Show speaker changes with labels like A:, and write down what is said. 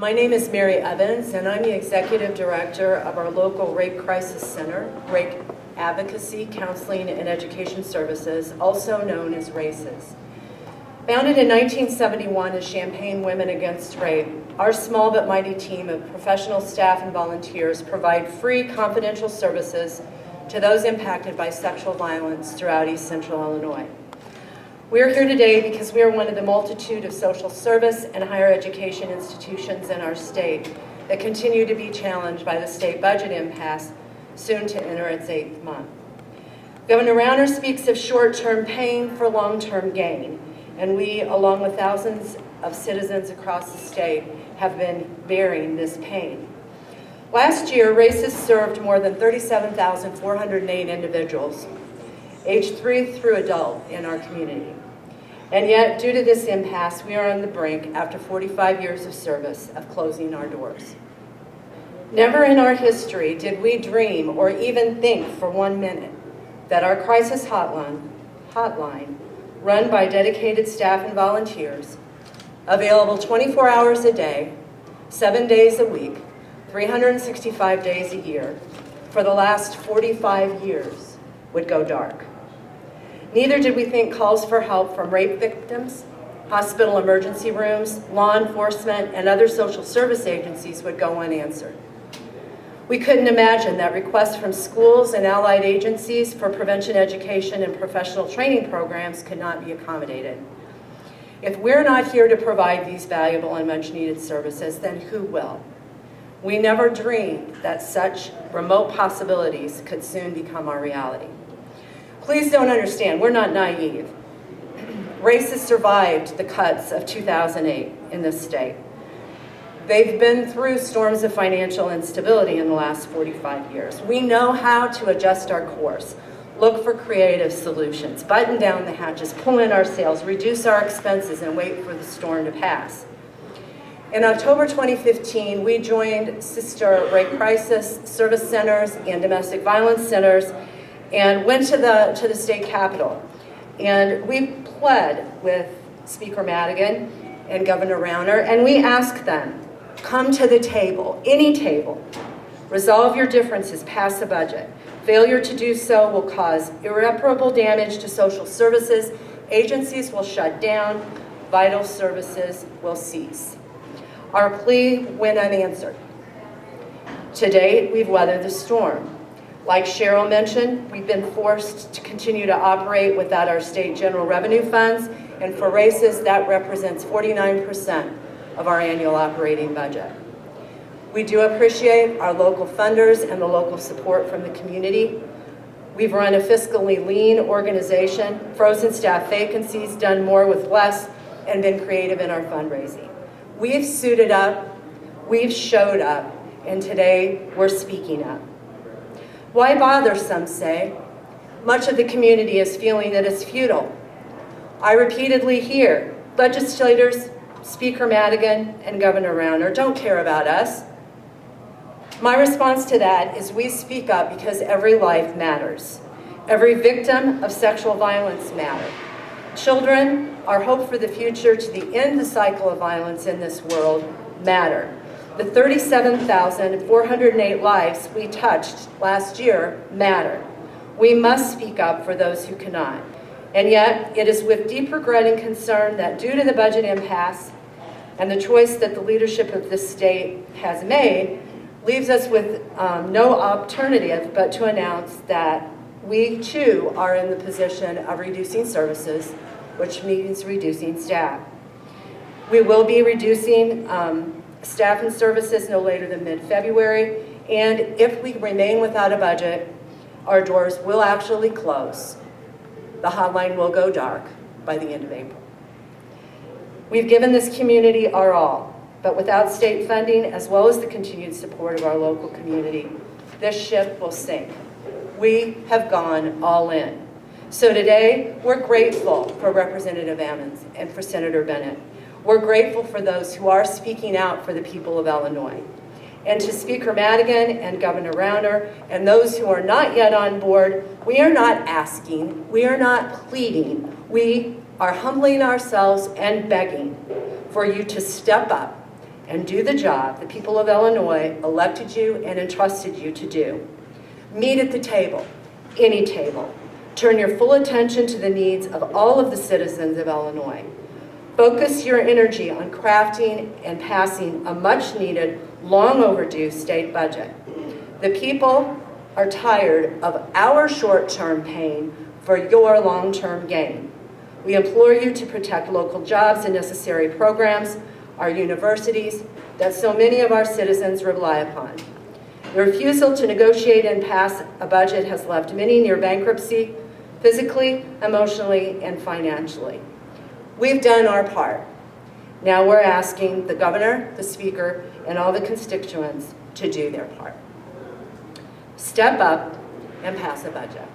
A: My name is Mary Evans, and I'm the Executive Director of our local Rape Crisis Center, Rape Advocacy, Counseling, and Education Services, also known as RACES. Founded in 1971 as Champaign Women Against Rape, our small but mighty team of professional staff and volunteers provide free confidential services to those impacted by sexual violence throughout East Central Illinois. We are here today because we are one of the multitude of social service and higher education institutions in our state that continue to be challenged by the state budget impasse, soon to enter its 8th month. Governor Rauner speaks of short-term pain for long-term gain, and we, along with thousands of citizens across the state, have been bearing this pain. Last year, RACES served more than 37,408 individuals, aged 3 through adult, in our community. And yet, due to this impasse, we are on the brink, after 45 years of service, of closing our doors. Never in our history did we dream or even think for 1 minute that our crisis hotline, run by dedicated staff and volunteers, available 24 hours a day, 7 days a week, 365 days a year, for the last 45 years, would go dark. Neither did we think calls for help from rape victims, hospital emergency rooms, law enforcement, and other social service agencies would go unanswered. We couldn't imagine that requests from schools and allied agencies for prevention education and professional training programs could not be accommodated. If we're not here to provide these valuable and much-needed services, then who will? We never dreamed that such remote possibilities could soon become our reality. Please don't understand, we're not naive. RACES survived the cuts of 2008 in this state. They've been through storms of financial instability in the last 45 years. We know how to adjust our course, look for creative solutions, button down the hatches, pull in our sails, reduce our expenses, and wait for the storm to pass. In October 2015, we joined sister rape crisis service centers and domestic violence centers and went to the state capitol. And we pled with Speaker Madigan and Governor Rauner, and we asked them, come to the table, any table, resolve your differences, pass a budget. Failure to do so will cause irreparable damage to social services, agencies will shut down, vital services will cease. Our plea went unanswered. To date, we've weathered the storm. Like Cheryl mentioned, we've been forced to continue to operate without our state general revenue funds, and for RACES, that represents 49% of our annual operating budget. We do appreciate our local funders and the local support from the community. We've run a fiscally lean organization, frozen staff vacancies, done more with less, and been creative in our fundraising. We've suited up, we've showed up, and today we're speaking up. Why bother, some say? Much of the community is feeling that it's futile. I repeatedly hear legislators, Speaker Madigan, and Governor Rauner don't care about us. My response to that is we speak up because every life matters. Every victim of sexual violence matters. Children, our hope for the future to end the cycle of violence in this world, matter. The 37,408 lives we touched last year matter. We must speak up for those who cannot. And yet, it is with deep regret and concern that due to the budget impasse and the choice that the leadership of this state has made, leaves us with no alternative but to announce that we too are in the position of reducing services, which means reducing staff. We will be reducing staff and services no later than mid-February, and if we remain without a budget, our doors will actually close. The hotline will go dark by the end of April. We've given this community our all, but without state funding, as well as the continued support of our local community, this ship will sink. We have gone all in. So today, we're grateful for Representative Ammons and for Senator Bennett. We're grateful for those who are speaking out for the people of Illinois. And to Speaker Madigan and Governor Rauner and those who are not yet on board, we are not asking, we are not pleading, we are humbling ourselves and begging for you to step up and do the job the people of Illinois elected you and entrusted you to do. Meet at the table, any table. Turn your full attention to the needs of all of the citizens of Illinois. Focus your energy on crafting and passing a much-needed, long overdue state budget. The people are tired of our short-term pain for your long-term gain. We implore you to protect local jobs and necessary programs, our universities, that so many of our citizens rely upon. The refusal to negotiate and pass a budget has left many near bankruptcy, physically, emotionally, and financially. We've done our part. Now we're asking the governor, the speaker, and all the constituents to do their part. Step up and pass a budget.